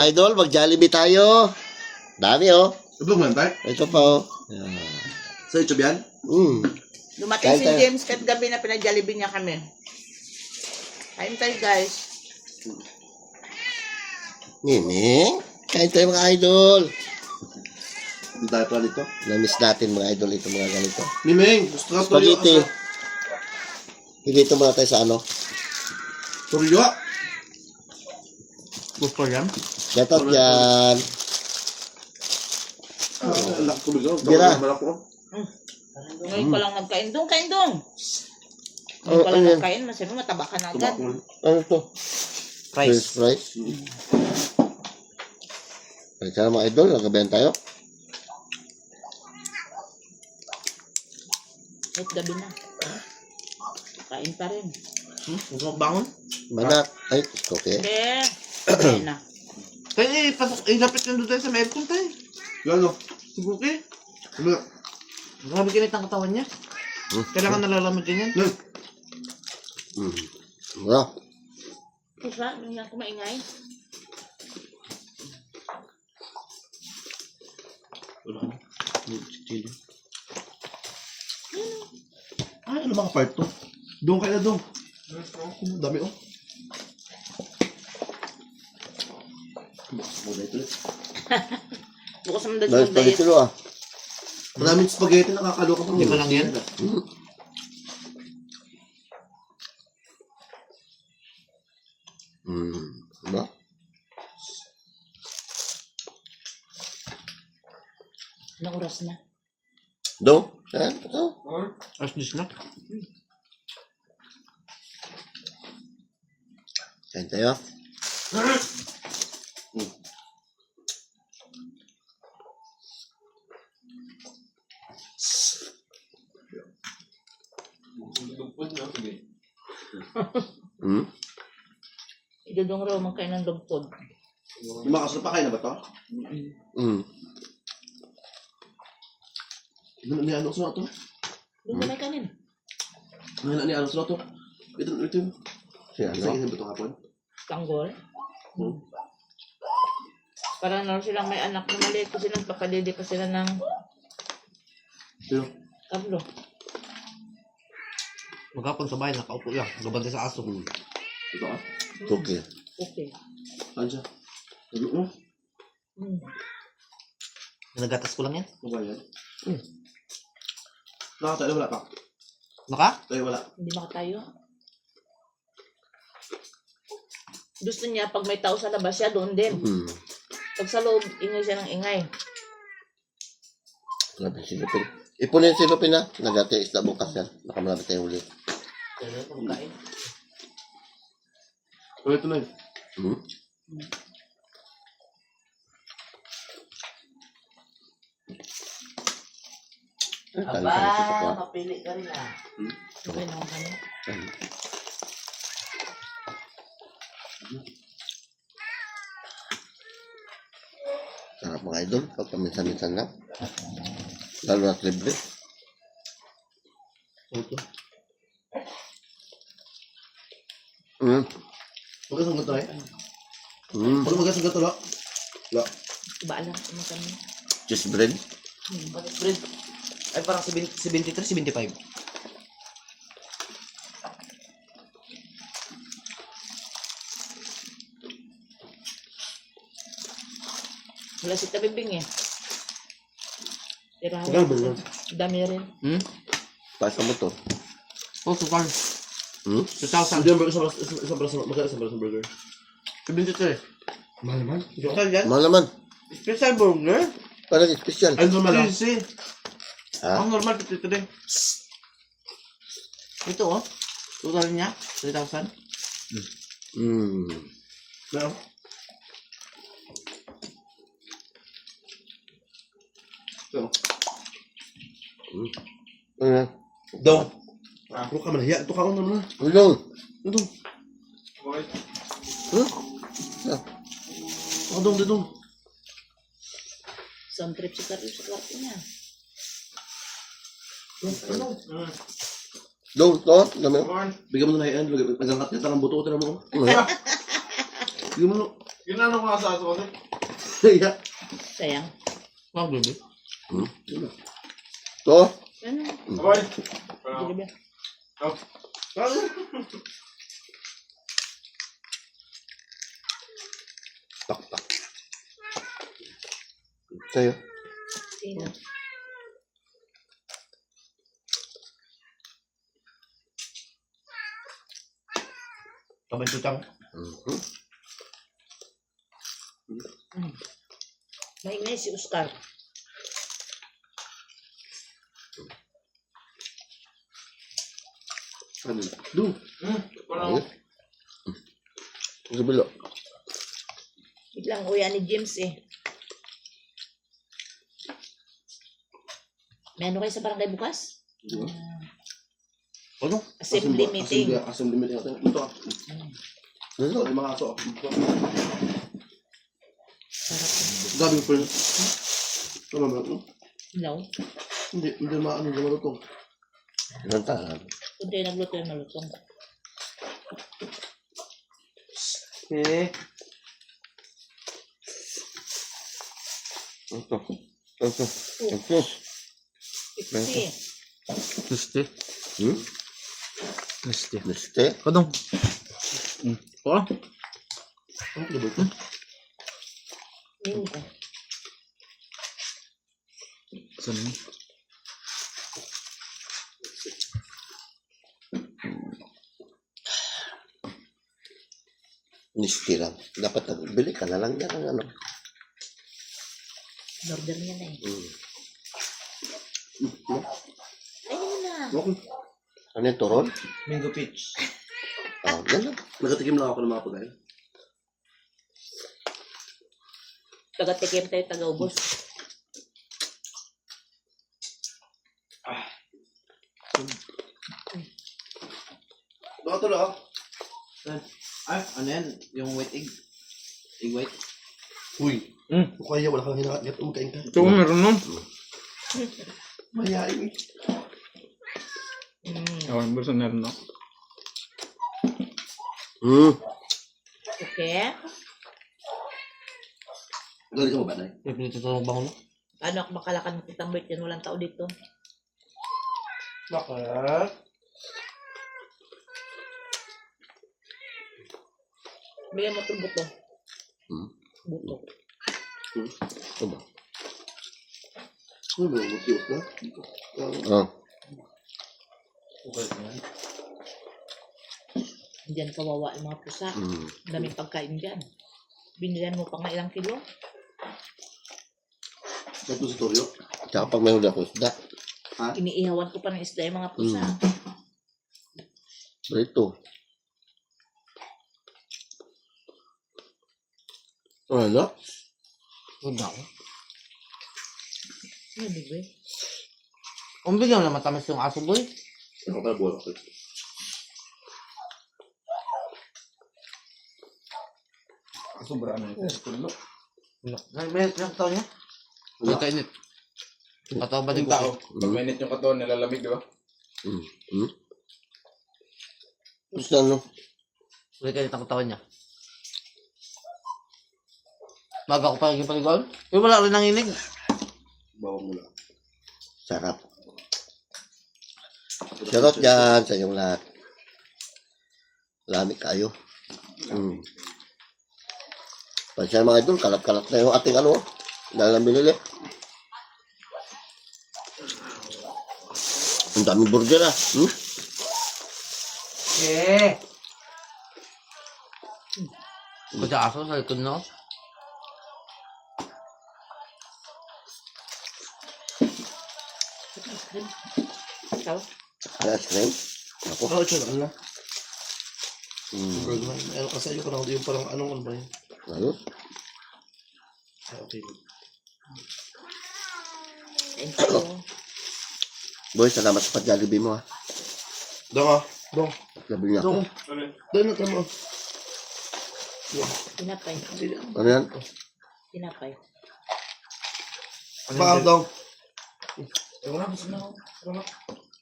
Idol, mag-Jollibee tayo. Dami oh. Ibang man tayo. Ito pa oh. Yan. Sa YouTube yan? Dumating Kain si tayo. James kahit gabi na pinag-Jollibee niya kami. Kain tayo guys. Nini, kain tayo mga idol. Hindi tayo pala dito. Namiss natin mga idol ito mga ganito. Mimeng, gusto ka Spaghetti. Dito muna tayo sa ano. Turyo. Gusto yan? Shout out yan. Anak ko bigaw. Bira. Ngayon pa lang nagkain dong, kain dong. Oh, Ngayon pa lang ano yan? nagkain, masyado mataba ka na agad. Ano to? Rice. Rice. Kaya sana mga idol, nagabayan tayo. Kahit gabi na. Kain pa rin. Gusto mo bangon? Manak. Ay, okay. Hindi. Kain na. Kaya pasok, lapit na doon tayo sa aircon tayo. Gano? Subuki. Ano? Grabe kinit ang katawan niya. Kailangan nalalamig din yan. Wala. Isa, yung yan kumaingay. Wala. Chili. Ay, ano mga part to? Doon kayo na doon. Dami oh. Bukas mo na ito. Bukas naman daw Dahil yung spaghetti diet. lo ah. Maraming spaghetti nakakaloka pa. Hindi pa lang yan. Diba? Anong oras na? Do? Yan, ito. As this na. Kain tayo. Idudong raw magkain ng lugpod. Yung mga kaso pa kayo na ba to? May ano sa to? Doon na may kanin. May ano sa to? Ito. Si Isa ano? ba ito hapon? Tanggol. Para na silang may anak na maliit kasi nagpapadede pa sila ng Pero, kablo. Magkapon sa bahay, nakaupo lang. Gabantay sa aso. ito ah. Okay. Okay. Saan siya? Ano mo? Nagatas ko lang yan. Ano ba yan? Nakatayo wala pa. Naka? Tayo wala. Hindi makatayo. Gusto niya pag may tao sa labas siya, doon din. Pag sa loob, ingay siya ng ingay. Grabe silupin. Ipunin silupin na. Nagati isda bukas yan. Baka malapit tayo ulit. Kaya pagkain. Pero ito na yun. Mapili ka rin ah. Okay naman kami. Sarap mga idol. Pag paminsan-minsan lang. Lalo na libre. Ito. Magasang gato eh. Pag magasang gato la. La. Baala ano kami. Cheese bread. Bakit bread? Ay parang 73, 75. Wala si Tabibing eh. Tirahan. Tagal ba yun? Dami rin. Pasa mo to. Oh, sukal. 2,000. Hindi isang burger. 73. Mahal naman. Sukal yan? Mahal naman. Special burger? Parang special. Ay, normal lang. Easy. Ha? Ang normal, 53. Ito oh. Total niya, 3,000. Meron. Ito. Ano? Daw. Ito ka malaya. Ito ka ako naman. Ulong. Ito. Huh? Ako dong, dito. Some trip sa kwarto niya. Do, to. Dami. Bigyan mo na yan. Nagangkat niya. Tarang buto. Tira mo. Bigyan mo. Ginano ko nga sa aso kasi. Kaya. Sayang. Wow, baby. To. Ano? Abay. Hindi ba? Oh. Tak, tak. Sa'yo. Sino? Sabay tutang. Mhm. Maingay si Oscar. Ano? Du. Parang Ayos. Sa bilo. Biglang uya ni James eh. May ano kayo sa barangay bukas? Ano? Assembly meeting. Assembly meeting natin. Ito ah. Ano? Ito, mga aso. Sarap. Daming friend. Ano ba? No? Hindi maano, hindi malutong. Ilan tahan? Kundi nagluto yung malutong. Eh. Ito. Ito. Ito. Ipsi. Gusti. Hmm? Gusti. Neste. Kadong. Oh. Ano ba ito? Mingo. Saan mo? Neste lang. Dapat bili ka na lang yan ng ano. Order niya na eh. No? Ayun mo na. Okay. Ano yung turon? Mango peach. Yan lang. Nagatikim lang ako ng mga pagkain. Taga-tikim tayo, taga-ubos. Baka ito lang ah. Ay, ano yan? Yung white egg. Egg white. Uy. Mm. Kung kaya wala kang hinahat, umakain ka. Ito, meron nun. Mayayain eh. Oo, basta meron na. Okay. Galit mo ba, Nay? Pipilito ito ng bango na. Paano ako makalakad ng kitang bait yan? Walang tao dito. Bakit? Bigyan mo itong buto. Buto. Ito ba? Ano ba yung motiwas na? Ah. Okay na yan. Diyan kawawa yung mga pusa. Ang daming pagkain dyan. Binilihan mo pa nga ilang kilo. Ito sa Toryo. Tsaka pag may huli ako isda. Iniihawan ko pa ng isda yung mga pusa. Ito. Ano? Huwag na ako. Ano ba? Kung bigyan na matamis yung aso, boy. Ako pala buwan ako. Sobra na ito. May taon niya? May kainit. Katawa ba din Yung tao, ko? pag mainit yung katawan, nilalamig, di ba? Gusto ano? May kainit ang katawan niya. Maga ko pa yung paligawan. Yung wala rin nanginig. Bawang mula. Sarap. Shoutout dyan sa inyong lahat. Lamig kayo. Pasya mga idol, kalat-kalat na yung ating ano. Dahil ang binili. Ang daming burger ah. Eh! Kasi aso sa likod na. Ikaw? Ice cream. Ako. Ako, ito lang lang. Mm. Ano kasi ayoko lang yung parang ano ba yun? Ayos. Okay. Thank you. Boy, salamat sa pag-jollibee mo ah. Dong ah. Dong. Sabi niya ako. Dong. Dong na tama. Tinapay. Ano yan? Tinapay. Baka dong.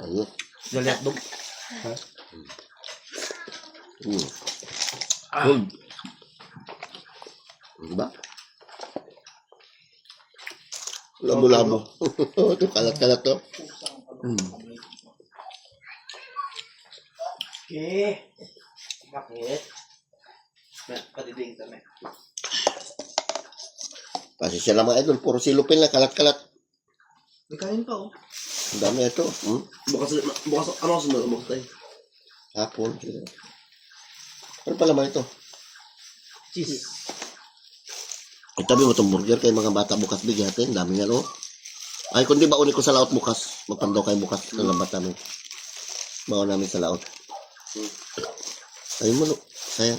Ayos. Dali hotdog. Good. Diba? Labo-labo. Ito, kalat-kalat to. Okay. Bakit? Patiding kami. Pasensya lang mga idol, puro silupin lang, kalat-kalat. May kanin pa, oh. Ang dami ito. Bukas, ano ang sunod? Bukas tayo. Hapon. Ano pala man ito? Cheese. Itabi mo itong burger kay mga bata bukas bigyatin. Dami nga, no? Ay, kundi baunin ko sa laot bukas. Magpandaw kayo bukas ng lambat namin. Baon namin sa laot. Ayun mo, no? Sayang.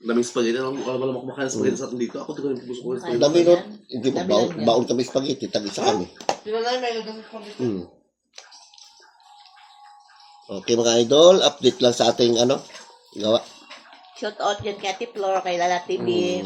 Daming spaghetti. Alam mo lang kumakain ng spaghetti sa atin dito. Ako ito gusto ko yung spaghetti. Dami, no? yan. Hindi mo, Dami baon, lang yan. baon kami spaghetti. Tag-isa kami. Pinalay, may lagay sa dito. Okay, mga idol. Update lang sa ating, gawa. Shout out yan kay Ate Flor, kay Lala TV.